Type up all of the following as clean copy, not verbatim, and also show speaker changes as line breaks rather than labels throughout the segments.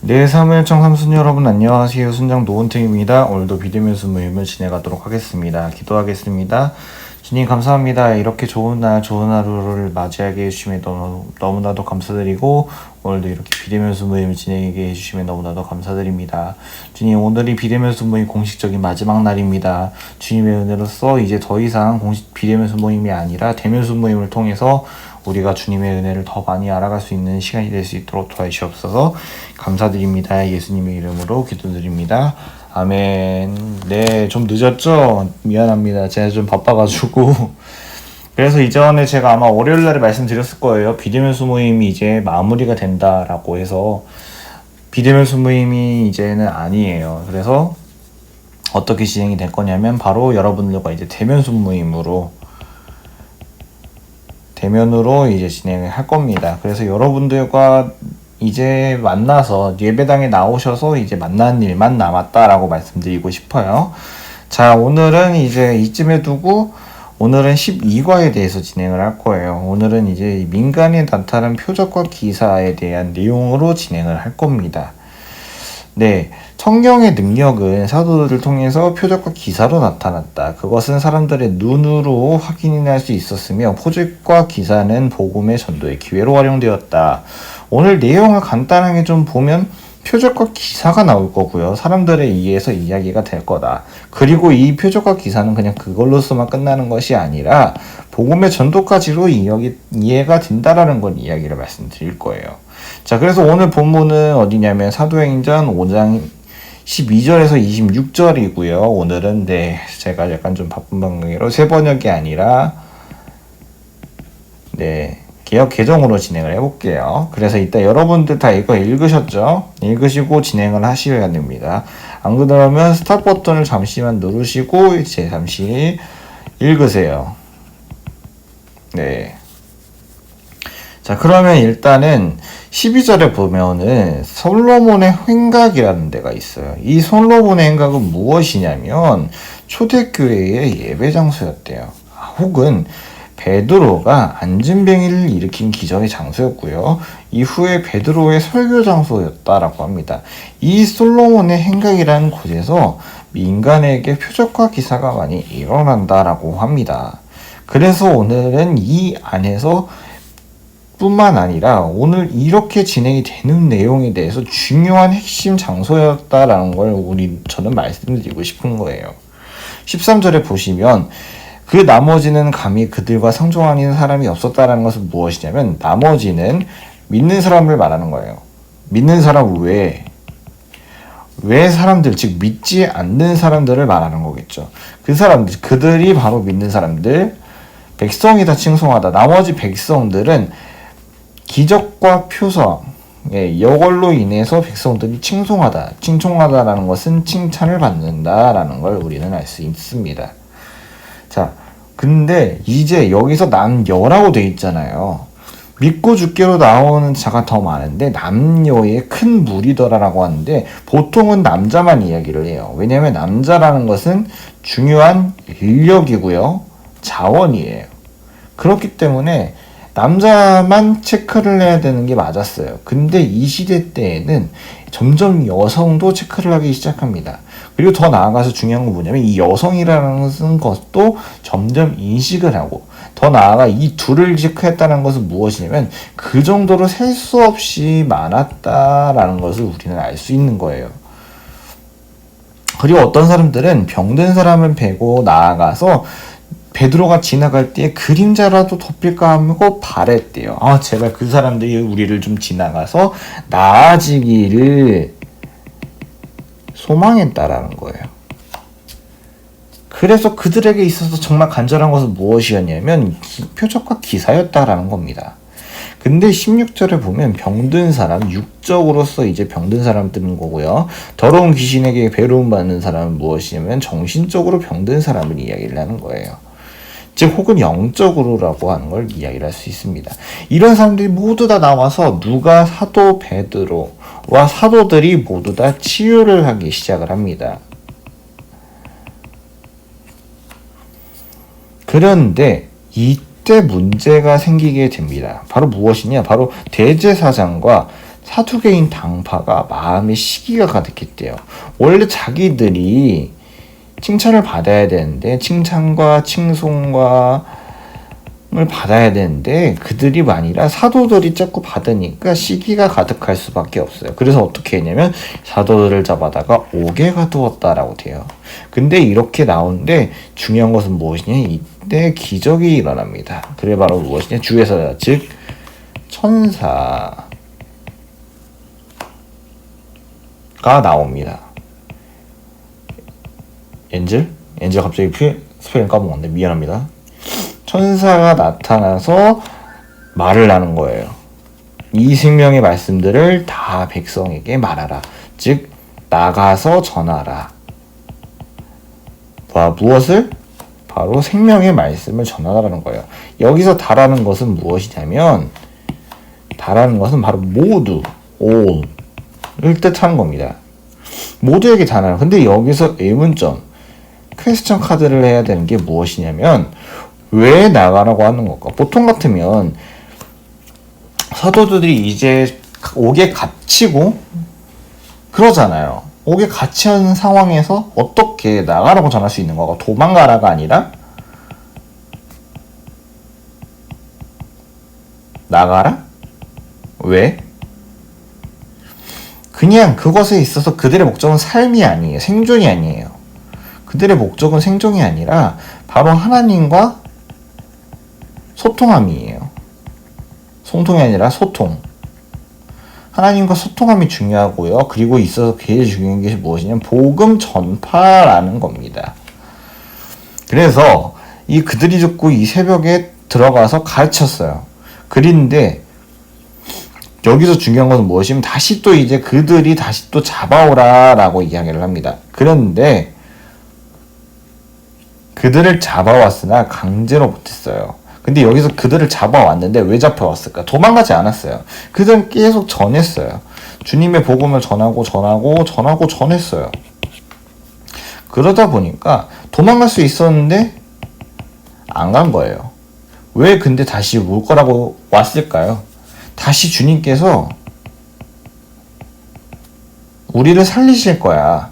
네, 사무엘청 삼순 여러분 안녕하세요. 순장 노은택입니다. 오늘도 비대면수 모임을 진행하도록 하겠습니다. 기도하겠습니다. 주님 감사합니다. 이렇게 좋은 날, 좋은 하루를 맞이하게 해주심에 너무나도 감사드리고 오늘도 이렇게 비대면수 모임을 진행하게 해주심에 너무나도 감사드립니다. 주님, 오늘이 비대면수 모임 공식적인 마지막 날입니다. 주님의 은혜로서 이제 더 이상 공식 비대면수 모임이 아니라 대면수 모임을 통해서 우리가 주님의 은혜를 더 많이 알아갈 수 있는 시간이 될 수 있도록 도와주시옵소서. 감사드립니다. 예수님의 이름으로 기도드립니다. 아멘. 네, 좀 늦었죠? 미안합니다. 제가 좀 바빠가지고. 그래서 이전에 제가 아마 월요일날에 말씀드렸을 거예요. 비대면수 모임이 이제 마무리가 된다라고 해서 비대면수 모임이 이제는 아니에요. 그래서 어떻게 진행이 될 거냐면 바로 여러분들과 이제 대면수 모임으로 대면으로 이제 진행을 할 겁니다. 그래서 여러분들과 이제 만나서 예배당에 나오셔서 이제 만나는 일만 남았다라고 말씀드리고 싶어요. 자, 오늘은 이제 이쯤에 두고 오늘은 12과에 대해서 진행을 할 거예요. 오늘은 이제 민간에 나타난 표적과 기사에 대한 내용으로 진행을 할 겁니다. 네, 성경의 능력은 사도들을 통해서 표적과 기사로 나타났다. 그것은 사람들의 눈으로 확인할 수 있었으며 표적과 기사는 복음의 전도의 기회로 활용되었다. 오늘 내용을 간단하게 좀 보면 표적과 기사가 나올 거고요. 사람들에 의해서 이야기가 될 거다. 그리고 이 표적과 기사는 그냥 그걸로서만 끝나는 것이 아니라 복음의 전도까지로 이해가 된다라는 걸 이야기를 말씀드릴 거예요. 자, 그래서 오늘 본문은 어디냐면 사도행전 5장 12절에서 26절이고요. 오늘은 제가 약간 좀 바쁜 방송으로 새 번역이 아니라 개역 개정으로 진행을 해볼게요. 그래서 이따 여러분들 다 이거 읽으셨죠? 읽으시고 진행을 하셔야 됩니다. 안 그러면 스탑 버튼을 잠시만 누르시고 이제 잠시 읽으세요. 네. 자, 그러면 일단은 12절에 보면은 솔로몬의 횡각이라는 데가 있어요. 이 솔로몬의 횡각은 무엇이냐면 초대교회의 예배 장소였대요. 혹은 베드로가 안진뱅이를 일으킨 기적의 장소였고요. 이후에 베드로의 설교 장소였다라고 합니다. 이 솔로몬의 횡각이라는 곳에서 민간에게 표적과 기사가 많이 일어난다라고 합니다. 그래서 오늘은 이 안에서 뿐만 아니라 오늘 이렇게 진행이 되는 내용에 대해서 중요한 핵심 장소였다라는 걸 저는 말씀드리고 싶은 거예요. 13절에 보시면 그 나머지는 감히 그들과 상종하는 사람이 없었다라는 것은 무엇이냐면 나머지는 믿는 사람을 말하는 거예요. 믿는 사람 외에 사람들, 즉 믿지 않는 사람들을 말하는 거겠죠. 그들이 바로 믿는 사람들, 백성이다 칭송하다. 나머지 백성들은 기적과 표성, 이걸로 인해서 백성들이 칭송하다라는 것은 칭찬을 받는다라는 걸 우리는 알 수 있습니다. 자, 근데 이제 여기서 남여라고 돼 있잖아요. 믿고 죽기로 나오는 자가 더 많은데 남녀의 큰 무리더라라고 하는데 보통은 남자만 이야기를 해요. 왜냐하면 남자라는 것은 중요한 인력이고요. 자원이에요. 그렇기 때문에 남자만 체크를 해야 되는 게 맞았어요. 근데 이 시대 때에는 점점 여성도 체크를 하기 시작합니다. 그리고 더 나아가서 중요한 건 뭐냐면 이 여성이라는 것도 점점 인식을 하고 더 나아가 이 둘을 체크했다는 것은 무엇이냐면 그 정도로 셀 수 없이 많았다라는 것을 우리는 알 수 있는 거예요. 그리고 어떤 사람들은 병든 사람을 베고 나아가서 베드로가 지나갈 때 그림자라도 덮일까 하고 바랬대요. 제발 그 사람들이 우리를 좀 지나가서 나아지기를 소망했다라는 거예요. 그래서 그들에게 있어서 정말 간절한 것은 무엇이었냐면 표적과 기사였다라는 겁니다. 근데 16절에 보면 병든 사람, 육적으로서 이제 병든 사람 뜨는 거고요. 더러운 귀신에게 배로움 받는 사람은 무엇이냐면 정신적으로 병든 사람을 이야기를 하는 거예요. 즉 혹은 영적으로라고 하는 걸 이야기를 할 수 있습니다. 이런 사람들이 모두 다 나와서 누가 사도 베드로와 사도들이 모두 다 치유를 하기 시작을 합니다. 그런데 이때 문제가 생기게 됩니다. 바로 무엇이냐? 바로 대제사장과 사두개인 당파가 마음에 시기가 가득했대요. 원래 자기들이 칭찬을 받아야 되는데 칭찬과 칭송과 을 받아야 되는데 그들이 아니라 사도들이 자꾸 받으니까 시기가 가득할 수밖에 없어요. 그래서 어떻게 했냐면 사도들을 잡아다가 옥에 가두었다라고 돼요. 근데 이렇게 나오는데 중요한 것은 무엇이냐? 이때 기적이 일어납니다. 그게 바로 무엇이냐? 주에서 즉 천사가 나옵니다. 엔젤 갑자기 스펠링 까먹었네. 미안합니다. 천사가 나타나서 말을 하는 거예요. 이 생명의 말씀들을 다 백성에게 말하라. 즉 나가서 전하라. 무엇을? 바로 생명의 말씀을 전하라는 거예요. 여기서 다라는 것은 무엇이냐면 다라는 것은 바로 모두, all을 뜻하는 겁니다. 모두에게 다라는. 근데 여기서 의문점, 퀘스천 카드를 해야 되는 게 무엇이냐면 왜 나가라고 하는 걸까? 보통 같으면 사도들이 이제 옥에 갇히고 그러잖아요. 옥에 갇힌 상황에서 어떻게 나가라고 전할 수 있는 거가? 도망가라가 아니라 나가라? 왜? 그냥 그것에 있어서 그들의 목적은 삶이 아니에요. 생존이 아니에요. 그들의 목적은 생존이 아니라 바로 하나님과 소통함이에요. 소통이 아니라 소통. 하나님과 소통함이 중요하고요. 그리고 있어서 제일 중요한 것이 무엇이냐면 복음 전파라는 겁니다. 그래서 이 그들이 듣고 이 새벽에 들어가서 가르쳤어요. 그런데 여기서 중요한 것은 무엇이냐면 다시 또 이제 그들이 다시 또 잡아오라라고 이야기를 합니다. 그런데 그들을 잡아왔으나 강제로 못했어요. 근데 여기서 그들을 잡아왔는데 왜 잡아왔을까? 도망가지 않았어요. 그들은 계속 전했어요. 주님의 복음을 전하고 전했어요. 그러다 보니까 도망갈 수 있었는데 안 간 거예요. 왜 근데 다시 올 거라고 왔을까요? 다시 주님께서 우리를 살리실 거야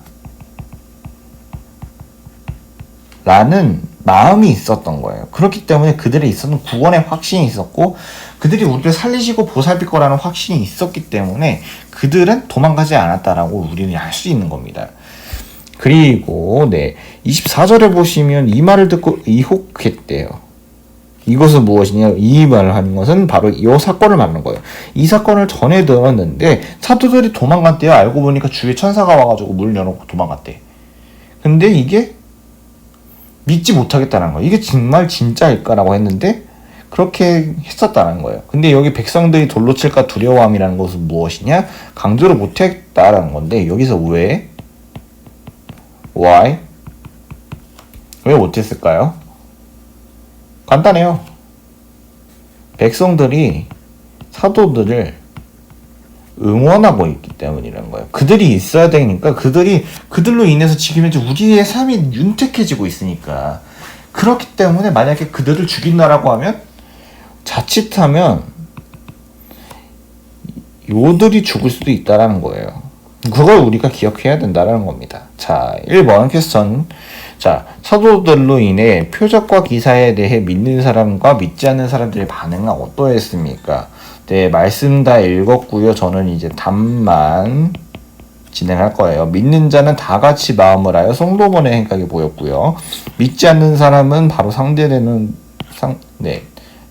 라는 마음이 있었던 거예요. 그렇기 때문에 그들에 있어서는 구원의 확신이 있었고 그들이 우리를 살리시고 보살필 거라는 확신이 있었기 때문에 그들은 도망가지 않았다라고 우리는 알 수 있는 겁니다. 그리고 24절에 보시면 이 말을 듣고 의혹했대요. 이것은 무엇이냐? 이 말을 하는 것은 바로 이 사건을 말하는 거예요. 이 사건을 전에 들었는데 사도들이 도망갔대요. 알고 보니까 주의 천사가 와가지고 문을 열어놓고 도망갔대. 근데 이게 믿지 못하겠다는 거예요. 이게 정말 진짜일까라고 했는데 그렇게 했었다는 거예요. 근데 여기 백성들이 돌로 칠까 두려워함이라는 것은 무엇이냐? 강제로 못했다라는 건데 여기서 왜? Why? 왜 못했을까요? 간단해요. 백성들이 사도들을 응원하고 있기 때문이라는 거예요. 그들이 있어야 되니까 그들로 인해서 지금 현재 우리의 삶이 윤택해지고 있으니까. 그렇기 때문에 만약에 그들을 죽인다라고 하면 자칫하면 요들이 죽을 수도 있다라는 거예요. 그걸 우리가 기억해야 된다라는 겁니다. 자, 1번 퀘스천. 자, 사도들로 인해 표적과 기사에 대해 믿는 사람과 믿지 않는 사람들의 반응은 어떠했습니까? 네, 말씀 다 읽었고요. 저는 이제 답만 진행할 거예요. 믿는 자는 다 같이 마음을 하여 성도문의 행각이 보였고요. 믿지 않는 사람은 바로 상대되는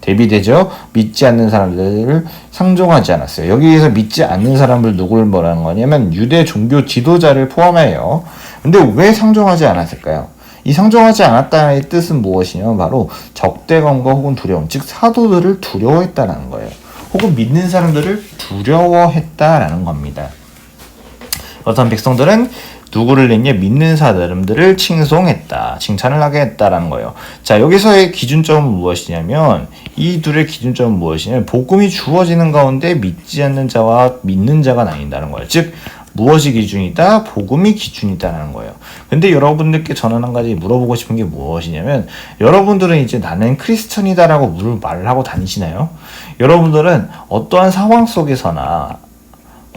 대비되죠. 믿지 않는 사람들을 상종하지 않았어요. 여기에서 믿지 않는 사람을 누구를 뭐라는 거냐면 유대 종교 지도자를 포함해요. 근데 왜 상종하지 않았을까요? 이 상종하지 않았다의 뜻은 무엇이냐면 바로 적대감과 혹은 두려움, 즉 사도들을 두려워했다는 거예요. 혹은 믿는 사람들을 두려워했다라는 겁니다. 어떤 백성들은 누구를 냈냐? 믿는 사람들을 칭송했다, 칭찬을 하게 했다라는 거예요. 자, 여기서의 기준점은 무엇이냐면 이 둘의 기준점은 무엇이냐면 복음이 주어지는 가운데 믿지 않는 자와 믿는 자가 나뉜다는 거예요. 즉 무엇이 기준이다? 복음이 기준이다라는 거예요. 근데 여러분들께 저는 한 가지 물어보고 싶은 게 무엇이냐면 여러분들은 이제 나는 크리스천이다라고 말을 하고 다니시나요? 여러분들은 어떠한 상황 속에서나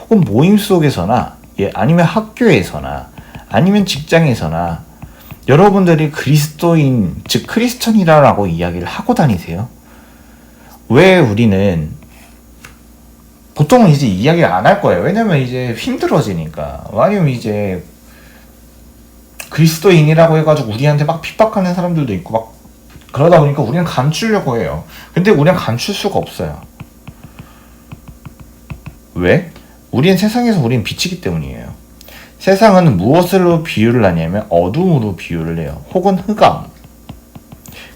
혹은 모임 속에서나 아니면 학교에서나 아니면 직장에서나 여러분들이 그리스도인, 즉 크리스천이라고 이야기를 하고 다니세요? 왜 우리는 보통은 이제 이야기를 안 할 거예요. 왜냐면 이제 힘들어지니까. 아니면 이제 그리스도인이라고 해가지고 우리한테 막 핍박하는 사람들도 있고 막 그러다 보니까 우리는 감추려고 해요. 근데 우리는 감출 수가 없어요. 왜? 우리는 세상에서 우리는 빛이기 때문이에요. 세상은 무엇으로 비유를 하냐면 어둠으로 비유를 해요. 혹은 흑암.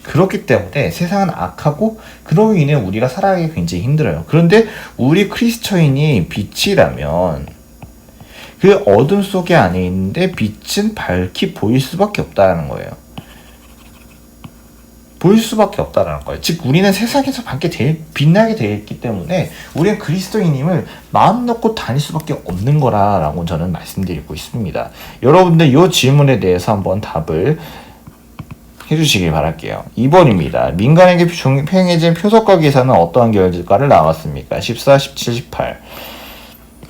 그렇기 때문에 세상은 악하고 그로 인해 우리가 살아가기 굉장히 힘들어요. 그런데 우리 크리스천인이 빛이라면 그 어둠 속에 안에 있는데 빛은 밝히 보일 수밖에 없다는 거예요. 보일 수밖에 없다는 거예요. 즉 우리는 세상에서 빛나게 되어 있기 때문에 우리는 그리스도인임을 마음 놓고 다닐 수밖에 없는 거라고 저는 말씀드리고 있습니다. 여러분들 이 질문에 대해서 한번 답을 해주시길 바랄게요. 2번입니다. 민간에게 팽해진 표적과 기사는 어떠한 결과를 낳았습니까? 14, 17, 18.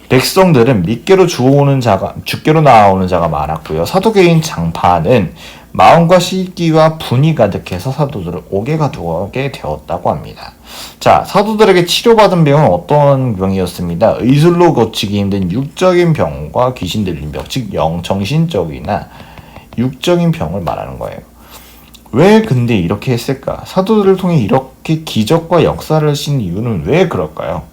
백성들은 mit계로 주께로 나아오는 자가 많았고요. 사두개인 장파는 마음과 시기와 분이 가득해서 사도들을 오게 가두게 되었다고 합니다. 자, 사도들에게 치료받은 병은 어떤 병이었습니다. 의술로 고치기 힘든 육적인 병과 귀신 들린 병, 즉 정신적이나 육적인 병을 말하는 거예요. 왜 근데 이렇게 했을까? 사도들을 통해 이렇게 기적과 역사를 하신 이유는 왜 그럴까요?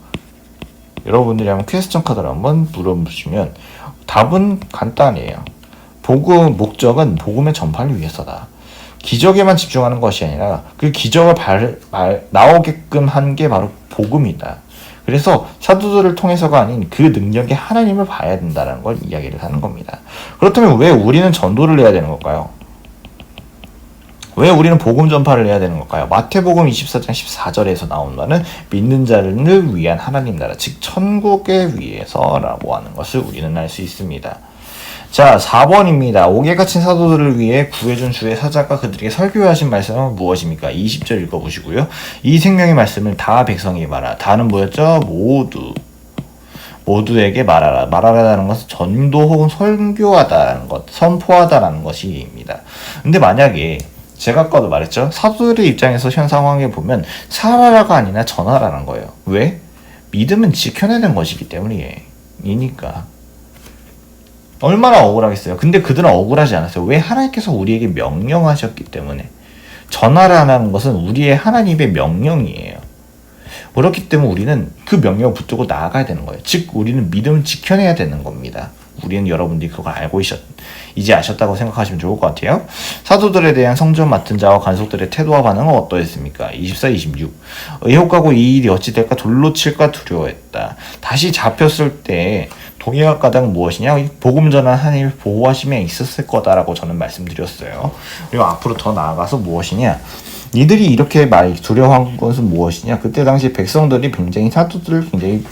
여러분들이 한번 퀘스천 카드를 한번 물어보시면 답은 간단해요. 목적은 복음의 전파를 위해서다. 기적에만 집중하는 것이 아니라 그 기적을 나오게끔 한 게 바로 복음이다. 그래서 사도들을 통해서가 아닌 그 능력의 하나님을 봐야 된다는 걸 이야기를 하는 겁니다. 그렇다면 왜 우리는 전도를 해야 되는 걸까요? 왜 우리는 복음 전파를 해야 되는 걸까요? 마태복음 24장 14절에서 나온 말은 믿는 자를 위한 하나님 나라, 즉 천국에 위해서라고 하는 것을 우리는 알 수 있습니다. 자, 4번입니다. 옥에 갇힌 사도들을 위해 구해준 주의 사자가 그들에게 설교하신 말씀은 무엇입니까? 20절 읽어보시고요. 이 생명의 말씀을 다 백성에게 말하라. 다는 뭐였죠? 모두에게 말하라. 말하라는 것은 전도 혹은 설교하다라는 것, 선포하다라는 것입니다. 근데 만약에 제가 아까도 말했죠. 사도들의 입장에서 현 상황에 보면 살아라가 아니라 전하라는 거예요. 왜? 믿음은 지켜내는 것이기 때문이니까. 얼마나 억울하겠어요. 근데 그들은 억울하지 않았어요. 왜? 하나님께서 우리에게 명령하셨기 때문에. 전하라는 것은 우리의 하나님의 명령이에요. 그렇기 때문에 우리는 그 명령을 붙들고 나아가야 되는 거예요. 즉 우리는 믿음을 지켜내야 되는 겁니다. 우리는 여러분들이 그걸 알고 이제 아셨다고 생각하시면 좋을 것 같아요. 사도들에 대한 성전 맡은 자와 관속들의 태도와 반응은 어떠했습니까? 24, 26. 의혹하고 이 일이 어찌 될까 돌로 칠까 두려워했다. 다시 잡혔을 때 동의할 까닭은 무엇이냐? 복음 전한 하나님의 보호하심에 있었을 거다라고 저는 말씀드렸어요. 그리고 앞으로 더 나아가서 무엇이냐? 이들이 이렇게 두려워한 것은 무엇이냐? 그때 당시 백성들이 사도들을 굉장히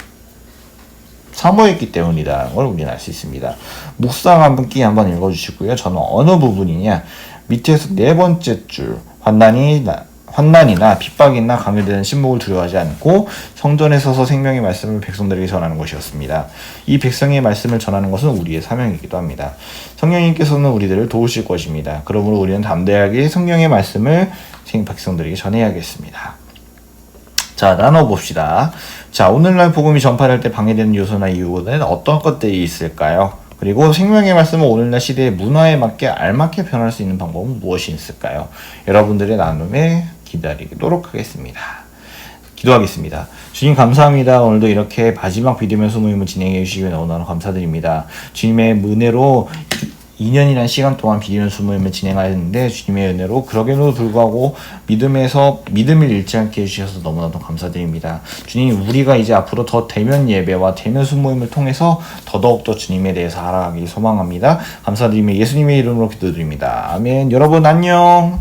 사모했기 때문이라는 걸 우리는 알 수 있습니다. 묵상 한번 읽어주시고요. 저는 어느 부분이냐? 밑에서 네 번째 줄 환난이나 핍박이나 강요되는 신목을 두려워하지 않고 성전에 서서 생명의 말씀을 백성들에게 전하는 것이었습니다. 이 백성의 말씀을 전하는 것은 우리의 사명이기도 합니다. 성령님께서는 우리들을 도우실 것입니다. 그러므로 우리는 담대하게 성령의 말씀을 백성들에게 전해야겠습니다. 자, 나눠봅시다. 자, 오늘날 복음이 전파될 때 방해되는 요소나 이유는 어떤 것들이 있을까요? 그리고 생명의 말씀은 오늘날 시대의 문화에 맞게 알맞게 변할 수 있는 방법은 무엇이 있을까요? 여러분들의 나눔에 기다리도록 하겠습니다. 기도하겠습니다. 주님 감사합니다. 오늘도 이렇게 마지막 비대면 모임을 진행해 주시기 위해 너무나 감사드립니다. 주님의 은혜로 2년이라는 시간 동안 비대면 모임을 진행하였는데 주님의 은혜로 그러게도 불구하고 믿음을 잃지 않게 해주셔서 너무나도 감사드립니다. 주님, 우리가 이제 앞으로 더 대면 예배와 대면 모임을 통해서 더더욱더 주님에 대해서 알아가길 소망합니다. 감사드리며 예수님의 이름으로 기도드립니다. 아멘. 여러분 안녕.